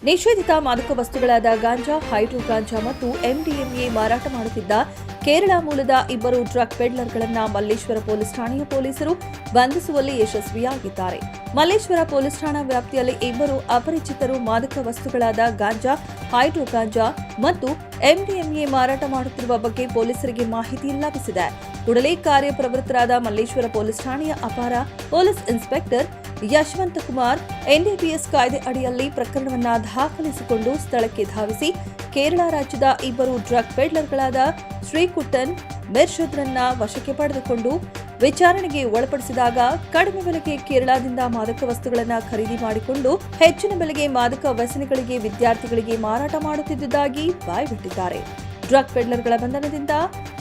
ನಿಷೇಧಿತ ಮಾದಕ ವಸ್ತುಗಳಾದ ಗಾಂಜಾ, ಹೈಡ್ರೋ ಗಾಂಜಾ ಮತ್ತು ಎಂಡಿಎಂಎ ಮಾರಾಟ ಮಾಡುತ್ತಿದ್ದ ಕೇರಳ ಮೂಲದ ಇಬ್ಬರು ಡ್ರಗ್ ಪೆಡ್ಲರ್ಗಳನ್ನು ಮಲ್ಲೇಶ್ವರ ಪೊಲೀಸ್ ಠಾಣೆಯ ಪೊಲೀಸರು ಬಂಧಿಸುವಲ್ಲಿ ಯಶಸ್ವಿಯಾಗಿದ್ದಾರೆ. ಮಲ್ಲೇಶ್ವರ ಪೊಲೀಸ್ ಠಾಣಾ ವ್ಯಾಪ್ತಿಯಲ್ಲಿ ಇಬ್ಬರು ಅಪರಿಚಿತರು ಮಾದಕ ವಸ್ತುಗಳಾದ ಗಾಂಜಾ, ಹೈಡ್ರೋ ಗಾಂಜಾ ಮತ್ತು ಎಂಡಿಎಂಎ ಮಾರಾಟ ಮಾಡುತ್ತಿರುವ ಬಗ್ಗೆ ಪೊಲೀಸರಿಗೆ ಮಾಹಿತಿ ಲಭಿಸಿದೆ. ಕೂಡಲೇ ಕಾರ್ಯಪ್ರವೃತ್ತರಾದ ಮಲ್ಲೇಶ್ವರ ಪೊಲೀಸ್ ಠಾಣೆಯ ಅಪಾರ police inspector Yashwant Kumar NDPS ಕಾಯ್ದೆ ಅಡಿಯಲ್ಲಿ ಪ್ರಕರಣವನ್ನು ದಾಖಲಿಸಿಕೊಂಡು ಸ್ಥಳಕ್ಕೆ ಧಾವಿಸಿ ಕೇರಳ ರಾಜ್ಯದ ಇಬ್ಬರು ಡ್ರಗ್ ಪೆಡ್ಲರ್ಗಳಾದ ಶ್ರೀಕುಟ್ಟನ್ ಮಿರ್ಷದ್ರನ್ನ ವಶಕ್ಕೆ ಪಡೆದುಕೊಂಡು ವಿಚಾರಣೆಗೆ ಒಳಪಡಿಸಿದಾಗ ಕಡಿಮೆ ಬೆಲೆಗೆ ಕೇರಳದಿಂದ ಮಾದಕ ವಸ್ತುಗಳನ್ನು ಖರೀದಿ ಮಾಡಿಕೊಂಡು ಹೆಚ್ಚಿನ ಬೆಲೆಗೆ ಮಾದಕ ವ್ಯಸನಿಗಳಿಗೆ ವಿದ್ಯಾರ್ಥಿಗಳಿಗೆ ಮಾರಾಟ ಮಾಡುತ್ತಿದ್ದುದಾಗಿ ಬಾಯ್ಬಿಟ್ಟಿದ್ದಾರೆ. ಡ್ರಗ್ ಪೆಡ್ಲರ್ಗಳ ಬಂಧನದಿಂದ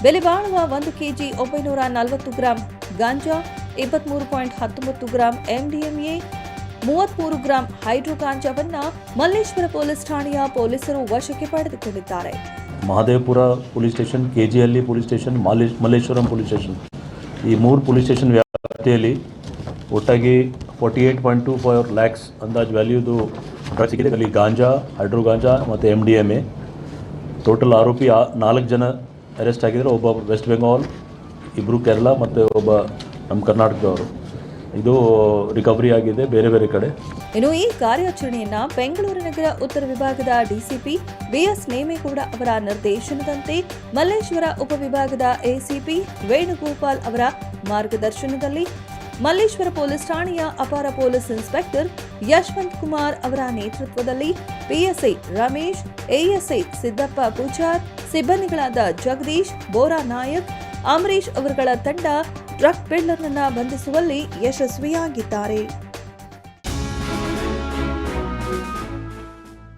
ಬೆಲೆ ಬಾಳುವ 1 KG 940 gram ganja, 23.19 gram MDMA, 33 gram hydro ಗಾಂಜಾವನ್ನ ಮಲ್ಲೇಶ್ವರ ಪೊಲೀಸ್ ಠಾಣೆಯ ಪೊಲೀಸರು ವಶಕ್ಕೆ ಪಡೆದುಕೊಂಡಿದ್ದಾರೆ. Mahadevapura police station, KG Halli police station, Malleshwaram police station, ಈ 3 ಪೊಲೀಸ್ ಸ್ಟೇಷನ್ ವ್ಯಾಪ್ತಿಯಲ್ಲಿ ಒಟ್ಟಾಗಿ 48.24 ಲ್ಯಾಕ್ಸ್ ಅಂದಾಜು ವ್ಯಾಲ್ಯೂದು ಡ್ರಗ್ಸ್ ಸಿಕ್ಕಿದೆ. ಅಲ್ಲಿ ಗಾಂಜಾ, ಹೈಡ್ರೋ ಗಾಂಜಾ ಮತ್ತು ಎಂಡಿಎಂಎ. ಟೋಟಲ್ ಆರೋಪಿ 4 ಜನ ಅರೆಸ್ಟ್ ಆಗಿದ್ದಾರೆ. ಒಬ್ಬ ವೆಸ್ಟ್ ಬೆಂಗಾಲ್, ಇಬ್ಬರು ಕೇರಳ ಮತ್ತು ಒಬ್ಬ ನಮ್ಮ ಕರ್ನಾಟಕದವರು. ಇದು ರಿಕವರಿ ಆಗಿದೆ ಬೇರೆ ಬೇರೆ ಕಡೆ. ಇನ್ನು ಈ ಕಾರ್ಯಾಚರಣೆಯನ್ನ ಬೆಂಗಳೂರು ನಗರ ಉತ್ತರ ವಿಭಾಗದ ಡಿಸಿಪಿ ಬಿಎಸ್ ನೇಮೇಗೌಡ ಅವರ ನಿರ್ದೇಶನದಂತೆ ಮಲ್ಲೇಶ್ವರ ಉಪವಿಭಾಗದ ಎಸಿಪಿ ವೇಣುಗೋಪಾಲ್ ಅವರ ಮಾರ್ಗದರ್ಶನದಲ್ಲಿ ಮಲ್ಲೇಶ್ವರ ಪೊಲೀಸ್ ಠಾಣೆಯ ಅಪಾರ ಪೊಲೀಸ್ ಇನ್ಸ್ಪೆಕ್ಟರ್ ಯಶವಂತ್ ಕುಮಾರ್ ಅವರ ನೇತೃತ್ವದಲ್ಲಿ ಪಿಎಸ್ಐ ರಮೇಶ್, ಎಎಸ್ಐ ಸಿದ್ದಪ್ಪ ಪೂಜಾರ್, ಸಿಬ್ಬಂದಿಗಳಾದ ಜಗದೀಶ್, ಬೋರಾ ನಾಯಕ್, ಅಮರೀಶ್ ಅವರುಗಳ ತಂಡ ಡ್ರಗ್ ಪೆಡ್ಲರ್ನನ್ನ ಬಂಧಿಸುವಲ್ಲಿ ಯಶಸ್ವಿಯಾಗಿದ್ದಾರೆ.